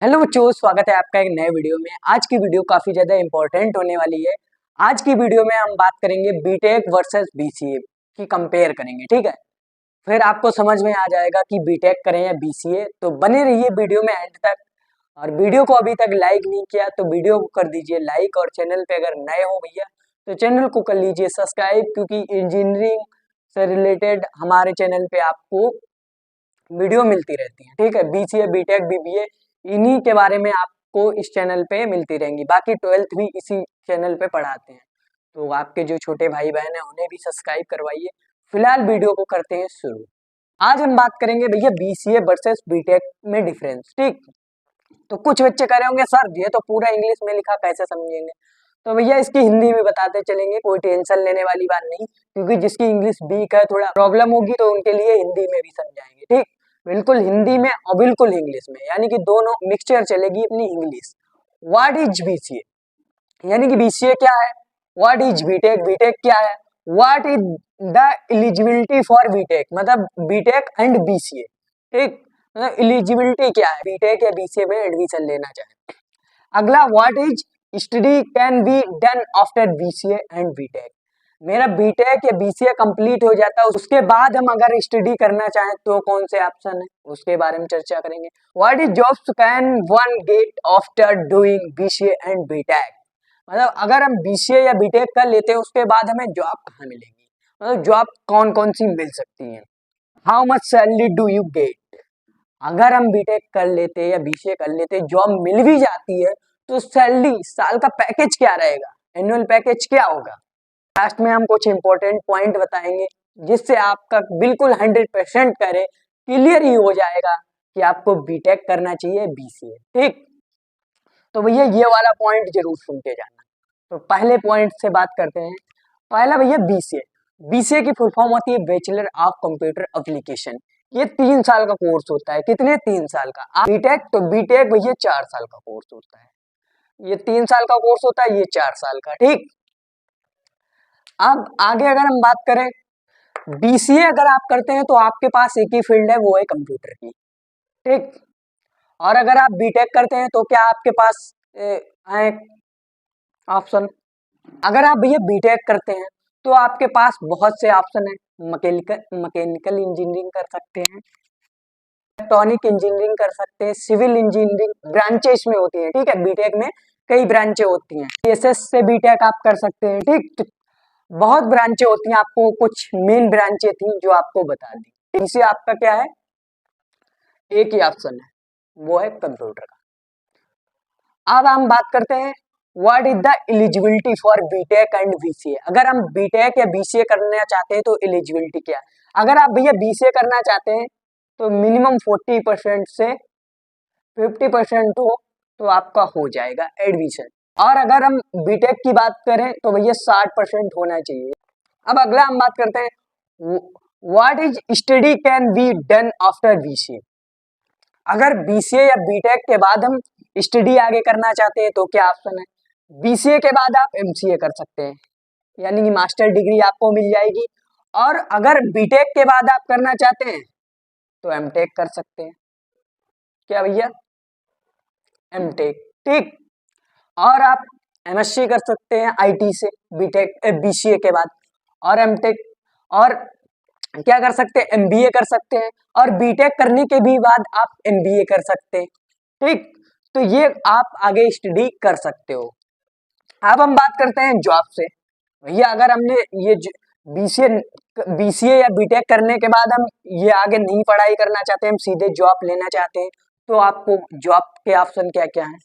Hello बच्चों, स्वागत है आपका एक नए वीडियो में। आज की वीडियो काफी ज्यादा इंपॉर्टेंट होने वाली है। आज की वीडियो में हम बात करेंगे बीटेक वर्सेस बीसीए की, कंपेयर करेंगे। ठीक है, फिर आपको समझ में आ जाएगा कि बीटेक करें या बीसीए। तो बने रहिए वीडियो में एंड तक। और वीडियो को अभी तक लाइक नहीं किया तो वीडियो को कर दीजिए लाइक, और चैनल पे अगर नए हो भैया तो चैनल को कर लीजिए सब्सक्राइब, क्योंकि इंजीनियरिंग से रिलेटेड हमारे चैनल पे आपको वीडियो मिलती रहती है। ठीक है, बीसीए, बीटेक, बीबीए, इन्हीं के बारे में आपको इस चैनल पे मिलती रहेंगी। बाकी 12th भी इसी चैनल पे पढ़ाते हैं, तो आपके जो छोटे भाई बहन हैं उन्हें भी सब्सक्राइब करवाइए। फिलहाल वीडियो को करते हैं शुरू। आज हम बात करेंगे भैया बीसीए वर्सेस बीटेक में डिफरेंस। ठीक, तो कुछ बच्चे कह रहे होंगे सर ये तो पूरा इंग्लिश में लिखा, कैसे समझेंगे? तो भैया इसकी हिंदी में बताते चलेंगे, कोई टेंशन लेने वाली बात नहीं, क्योंकि जिसकी इंग्लिश वीक है, थोड़ा प्रॉब्लम होगी, तो उनके लिए हिंदी में भी समझाएंगे। ठीक, बिल्कुल हिंदी में और बिल्कुल इंग्लिश में, यानी कि दोनों मिक्सचर चलेगी अपनी इंग्लिश। व्हाट इज बीसीए, यानी कि बीसीए क्या है। व्हाट इज बीटेक, बीटेक क्या है। What is the eligibility for B Tech, मतलब बीटेक एंड बीसीए। ठीक, मतलब एलिजिबिलिटी क्या है बीटेक या बीसीए में एडमिशन लेना चाहे। अगला, what is study can be done after BCA and B Tech. मेरा बीटेक या बीसीए कंप्लीट हो जाता है, उसके बाद हम अगर स्टडी करना चाहें तो कौन से ऑप्शन है, उसके बारे में चर्चा करेंगे। What is jobs can one get after doing BCA and B Tech, मतलब अगर हम बीसीए या बीटेक कर लेते हैं उसके बाद हमें जॉब कहाँ मिलेगी, मतलब जॉब कौन कौन सी मिल सकती है। How much salary do you get, अगर हम बीटेक कर लेते या बीसीए कर लेते, जॉब मिल भी जाती है, तो सैलरी, साल का पैकेज क्या रहेगा, एनुअल पैकेज क्या होगा। लास्ट में हम कुछ इंपॉर्टेंट पॉइंट बताएंगे जिससे आपका बिल्कुल 100% करे क्लियर ही हो जाएगा कि आपको बीटेक करना चाहिए बीसीए। ठीक, तो भैया ये वाला पॉइंट जरूर सुन के जाना। तो पहले पॉइंट से बात करते हैं। पहला भैया बीसीए, बीसीए की फुल फॉर्म होती है बैचलर ऑफ कंप्यूटर एप्लीकेशन। ये 3 साल का कोर्स होता है। कितने? 3 साल का। बीटेक, तो बीटेक भैया 4 साल का कोर्स होता है। ये 3 साल का कोर्स होता है, ये 4 साल का। ठीक, अब आगे अगर हम बात करें, बीसीए अगर आप करते हैं तो आपके पास एक ही फील्ड है, वो है कंप्यूटर की। ठीक, और अगर आप बीटेक करते हैं तो क्या आपके पास है ऑप्शन। अगर आप भैया बीटेक करते हैं तो आपके पास बहुत से ऑप्शन है। मैकेनिकल इंजीनियरिंग कर सकते हैं, इलेक्ट्रॉनिक इंजीनियरिंग कर सकते हैं, सिविल इंजीनियरिंग ब्रांचेस में होती है। ठीक है, बीटेक में कई ब्रांचें होती हैं। सीएसएस से बीटेक आप कर सकते हैं। ठीक, तो बहुत ब्रांचें होती हैं। आपको कुछ मेन ब्रांचें थी जो आपको बता दी। इसे आपका क्या है, एक ही ऑप्शन है, वो है कंप्यूटर का। अब हम बात करते हैं what is the eligibility for B Tech and BCA. अगर हम बीटेक या बीसीए करना चाहते हैं तो एलिजिबिलिटी क्या है। अगर आप भैया बीसीए करना चाहते हैं तो मिनिमम 40% से 50% हो तो आपका हो जाएगा एडमिशन। और अगर हम बीटेक की बात करें तो भैया 60% होना चाहिए। अब अगला हम बात करते हैं what is study can be done after BCA. अगर बीसीए या बीटेक के बाद हम स्टडी आगे करना चाहते हैं तो क्या ऑप्शन है। बीसीए के बाद आप एमसीए कर सकते हैं, यानी कि मास्टर डिग्री आपको मिल जाएगी। और अगर बीटेक के बाद आप करना चाहते हैं तो एमटेक कर सकते हैं। क्या भैया, एमटेक। ठीक, और आप एमएससी कर सकते हैं आईटी से बीटेक बीसीए के बाद, और एमटेक, और क्या कर सकते हैं, एमबीए कर सकते हैं, और बीटेक करने के भी बाद आप एमबीए कर सकते हैं। ठीक, तो ये आप आगे स्टडी कर सकते हो। अब हम बात करते हैं जॉब से। भैया अगर हमने ये बीसीए बीसीए या बीटेक करने के बाद हम ये आगे नहीं पढ़ाई करना चाहते, हम सीधे जॉब लेना चाहते हैं, तो आपको जॉब के ऑप्शन क्या क्या है।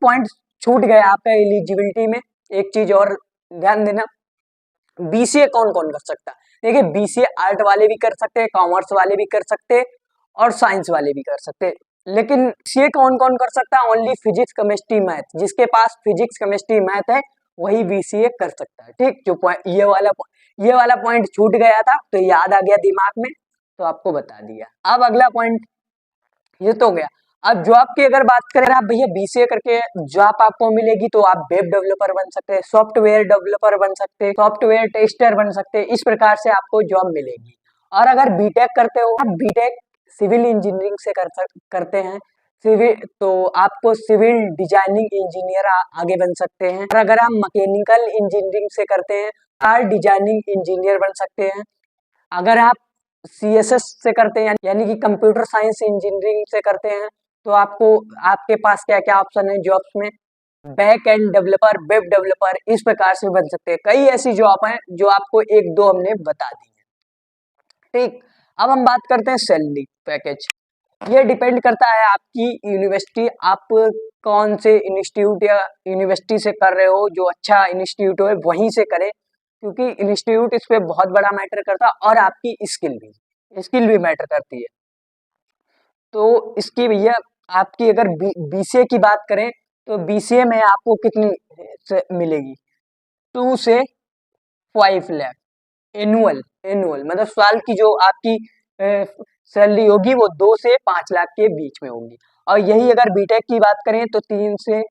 पॉइंट छूट गया आपका एलिजिबिलिटी में। एक चीज और ध्यान देना, बीसीए कौन कौन कर सकता है। देखिए, बीसीए आर्ट वाले भी कर सकते हैं, कॉमर्स वाले भी कर सकते हैं, और साइंस वाले भी कर सकते हैं। लेकिन सीए कौन कौन कर सकता है, ओनली फिजिक्स केमिस्ट्री मैथ। जिसके पास फिजिक्स केमिस्ट्री मैथ है वही बीसीए कर सकता है। ठीक, जो ये वाला पॉइंट छूट गया था तो याद आ गया दिमाग में, तो आपको बता दिया। अब अगला पॉइंट ये तो हो गया। अब जॉब की अगर बात करें, आप भैया बीसीए करके जॉब आपको मिलेगी तो आप वेब डेवलपर बन सकते हैं, सॉफ्टवेयर डेवलपर बन सकते हैं, सॉफ्टवेयर टेस्टर बन सकते हैं। इस प्रकार से आपको जॉब मिलेगी। और अगर बीटेक करते हो, आप बीटेक सिविल इंजीनियरिंग से करते हैं। सिविल, तो आपको सिविल डिजाइनिंग इंजीनियर आगे बन सकते हैं। और अगर आप मैकेनिकल इंजीनियरिंग से करते हैं, कार डिजाइनिंग इंजीनियर बन सकते हैं। अगर आप CSS से करते हैं यानी कि कंप्यूटर साइंस इंजीनियरिंग से करते हैं, तो आपको आपके पास क्या क्या ऑप्शन है जॉब्स में, back end developer, web developer, इस प्रकार से बन सकते हैं। कई ऐसी जॉब हैं जो आपको एक दो हमने बता दी है। ठीक, अब हम बात करते हैं सैलरी पैकेज। ये डिपेंड करता है आपकी यूनिवर्सिटी, आप कौन से इंस्टीट्यूट या यूनिवर्सिटी से कर रहे हो। जो अच्छा इंस्टीट्यूट हो वहीं से करें, क्योंकि इंस्टीट्यूट इस पे बहुत बड़ा मैटर करता है और आपकी स्किल भी मैटर करती है। तो इसकी भैया आपकी अगर BCA की बात करें तो BCA में आपको कितनी मिलेगी, 2 से 5 लाख एनुअल। मतलब साल की जो आपकी सैलरी होगी वो 2 से 5 लाख के बीच में होगी। और यही अगर बीटेक की बात करें तो 3 से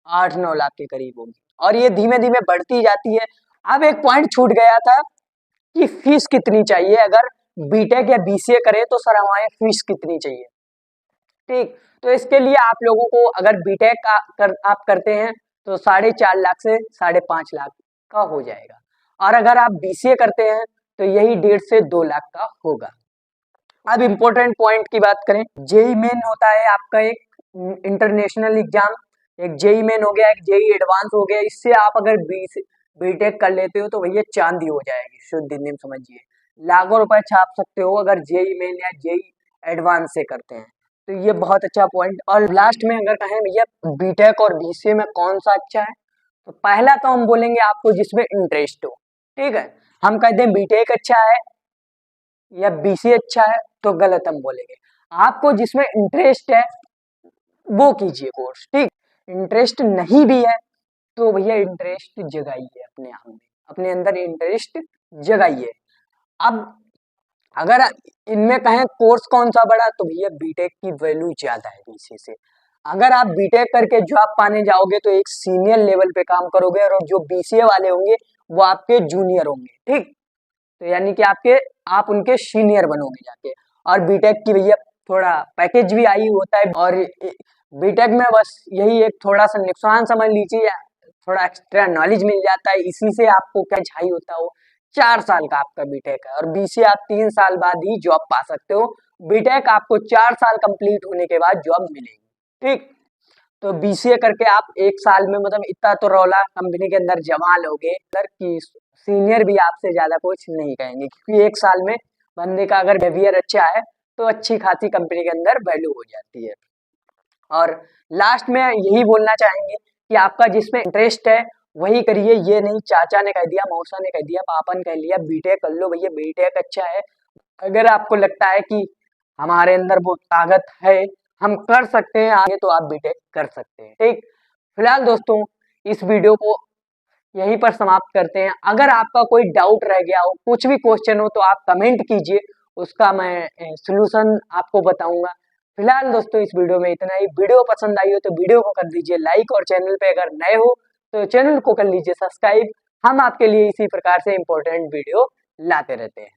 8-9 लाख के करीब होगी, और ये धीमे धीमे बढ़ती जाती है। अब एक पॉइंट छूट गया था कि फीस कितनी चाहिए, अगर बीटेक या BCA करें तो सर हमारे फीस कितनी चाहिए। ठीक, तो इसके लिए आप लोगों को अगर बीटेक आप करते हैं तो 4.5 लाख से 5.5 लाख का हो जाएगा, और अगर आप BCA करते हैं तो यही 1.5 से 2 लाख का होगा। अब इम्पोर्टेंट पॉइंट की बात करें, जेई मेन होता है आपका एक इंटरनेशनल एग्जाम, एक जेई मेन हो गया, एक जेई एडवांस हो गया। इससे आप अगर बीटेक कर लेते हो तो भैया चांदी हो जाएगी, शुद्ध हिंदी में समझिए, लाखों रुपए छाप सकते हो अगर जेई मेन या जेई एडवांस से करते हैं। तो ये बहुत अच्छा पॉइंट। और लास्ट में अगर कहें भैया बीटेक और BCA में कौन सा अच्छा है, तो पहला तो हम बोलेंगे आपको जिसमें इंटरेस्ट हो। ठीक है, हम कहते हैं बीटेक अच्छा है या BCA अच्छा है तो गलत हम बोलेंगे। आपको जिसमें इंटरेस्ट है वो कीजिए कोर्स। ठीक, इंटरेस्ट नहीं भी है तो भैया इंटरेस्ट जगाइए अपने आप में, अपने अंदर इंटरेस्ट जगाइए। अब अगर इनमें कहें कोर्स कौन सा बड़ा, तो भैया बीटेक की वैल्यू ज्यादा है BCA से। अगर आप बीटेक करके जॉब पाने जाओगे तो एक सीनियर लेवल पे काम करोगे, और जो BCA वाले होंगे वो आपके जूनियर होंगे। ठीक, तो यानी कि आप उनके सीनियर बनोगे जाके। और बीटेक की भैया थोड़ा पैकेज भी हाई होता है, और बीटेक में बस यही एक थोड़ा सा नुकसान समझ लीजिए, थोड़ा एक्स्ट्रा नॉलेज मिल जाता है, इसी से आपको क्या हाई होता हो। 4 साल का आपका बीटेक है, और BCA आप 3 साल बाद ही जॉब पा सकते हो। बीटेक आपको 4 साल कंप्लीट होने के बाद जॉब मिलेगी। ठीक, तो BCA करके आप 1 साल में मतलब इतना तो रौला कंपनी के अंदर जमा लोगे कि सीनियर भी आपसे ज्यादा कुछ नहीं कहेंगे, क्योंकि 1 साल में बंदे का अगर बिहेवियर अच्छा है तो अच्छी खासी कंपनी के अंदर वैल्यू हो जाती है। और लास्ट में यही बोलना चाहेंगे कि आपका जिसमें इंटरेस्ट है वही करिए। ये नहीं चाचा ने कह दिया, मौसा ने कह दिया, पापा ने कह लिया बीटेक कर लो, भैया बीटेक अच्छा है। अगर आपको लगता है कि हमारे अंदर वो ताकत है, हम कर सकते हैं आगे, तो आप बीटेक कर सकते हैं। ठीक, फिलहाल दोस्तों इस वीडियो को यहीं पर समाप्त करते हैं। अगर आपका कोई डाउट रह गया हो, कुछ भी क्वेश्चन हो, तो आप कमेंट कीजिए, उसका मैं सलूशन आपको बताऊंगा। फिलहाल दोस्तों इस वीडियो में इतना ही। वीडियो पसंद आई हो तो वीडियो को कर दीजिए लाइक, और चैनल पे अगर नए हो तो चैनल को कर लीजिए सब्सक्राइब। हम आपके लिए इसी प्रकार से इंपॉर्टेंट वीडियो लाते रहते हैं।